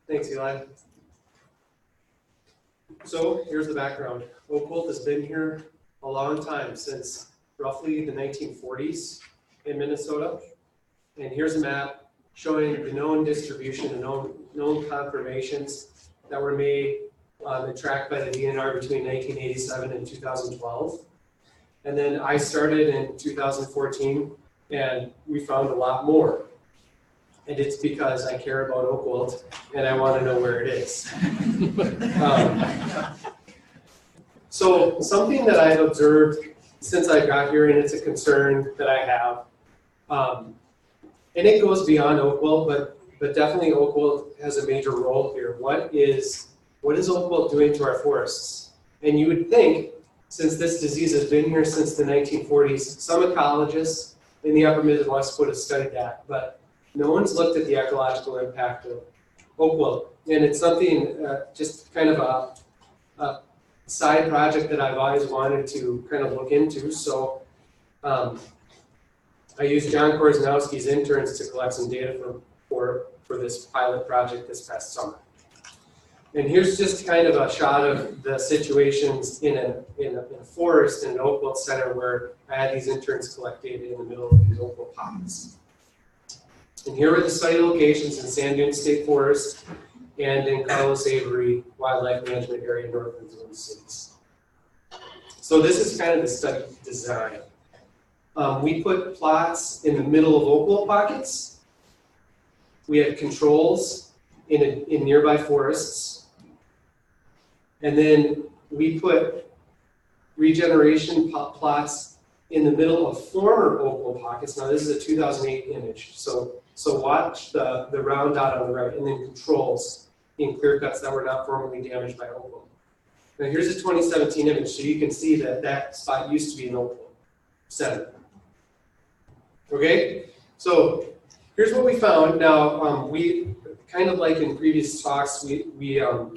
Thanks, Eli. So here's the background. Oak wilt has been here a long time, since roughly the 1940s in Minnesota. And here's a map showing the known distribution and known confirmations that were made and tracked by the DNR between 1987 and 2012. And then I started in 2014, and we found a lot more. And it's because I care about oak wilt and I want to know where it is. So something that I've observed since I got here, and it's a concern that I have, and it goes beyond oak wilt, but definitely oak wilt has a major role here. What is oak wilt doing to our forests? And you would think, since this disease has been here since the 1940s, some ecologists in the upper Midwest would have studied that, but no one's looked at the ecological impact of oak wilt. And it's something, just kind of a side project that I've always wanted to kind of look into. So I used John Korzanowski's interns to collect some data for this pilot project this past summer. And here's just kind of a shot of the situations in a forest in an oak wilt center where I had these interns collect data in the middle of these oak wilt pockets. And here are the study locations in Sand Dune State Forest and in Carlos Avery Wildlife Management Area in northern Twin Cities. So this is kind of the study design. We put plots in the middle of oak wilt pockets. We had controls in nearby forests. And then we put regeneration plots in the middle of former oak wilt pockets. Now this is a 2008 image, so watch the round dot on the right, and then controls in clear cuts that were not formerly damaged by oak wilt. Now here's a 2017 image, so you can see that that spot used to be an oak wilt center. Okay, so here's what we found. Now we kind of like in previous talks, we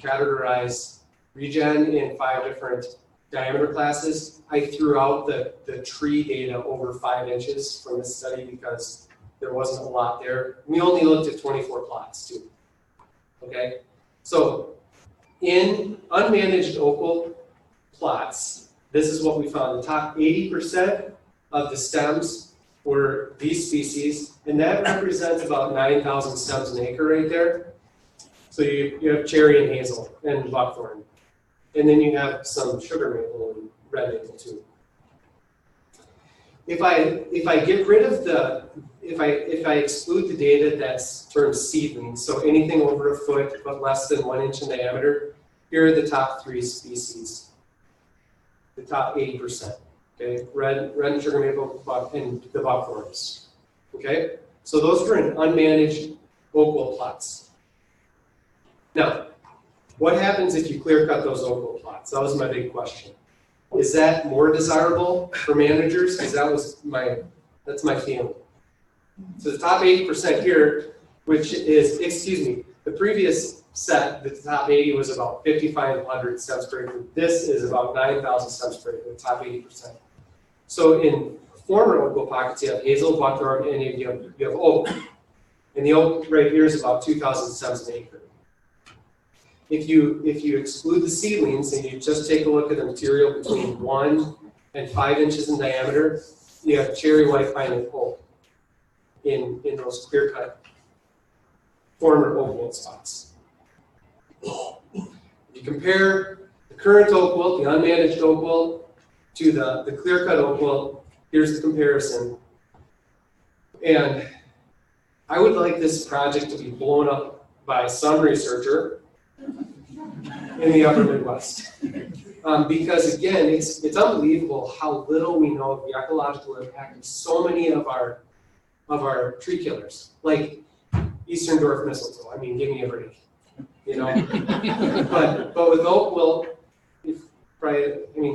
categorize regen in 5 different diameter classes. I threw out the tree data over 5 inches from this study because there wasn't a lot there. We only looked at 24 plots too. Okay, so in unmanaged oak wilt plots, this is what we found. The top 80% of the stems were these species, and that represents about 9,000 stems an acre right there. So you have cherry and hazel and buckthorn. And then you have some sugar maple and red maple too. If I get rid of if I exclude the data that's termed seedlings, so anything over a foot but less than 1 inch in diameter, here are the top 3 species, the top 80%. Okay, red and sugar maple and the buckthorns. Okay, so those were in unmanaged oak wilt plots. Now, what happens if you clear cut those oak wilt plots? That was my big question. Is that more desirable for managers? Because that's my feeling. So the top 80% here, which is, the previous set, the top 80 was about 5,500 stems per acre. This is about 9,000 stems per acre, the top 80%. So in former oak wilt pockets, you have hazel, buckthorn, and you have oak. And the oak right here is about 2,000 stems an acre. If you exclude the seedlings and you just take a look at the material between 1 and 5 inches in diameter, you have cherry, white pine, and oak in those clear-cut former oak wilt spots. If you compare the current oak wilt, the unmanaged oak wilt, to the clear-cut oak wilt, here's the comparison. And I would like this project to be blown up by some researcher in the upper Midwest. Because again, it's unbelievable how little we know of the ecological impact of so many of our tree killers, like Eastern dwarf mistletoe. I mean, give me a break, you know. but with oak wilt,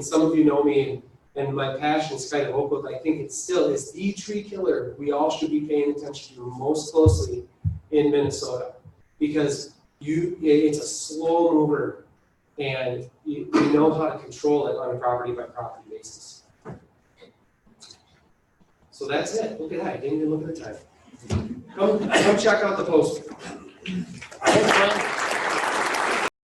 some of you know me, and my passion is kind of oak wilt. I think it still is the tree killer we all should be paying attention to most closely in Minnesota, because it's a slow mover, and you know how to control it on a property by property basis. So that's it. Look at that. I didn't even look at the time. Come check out the poster.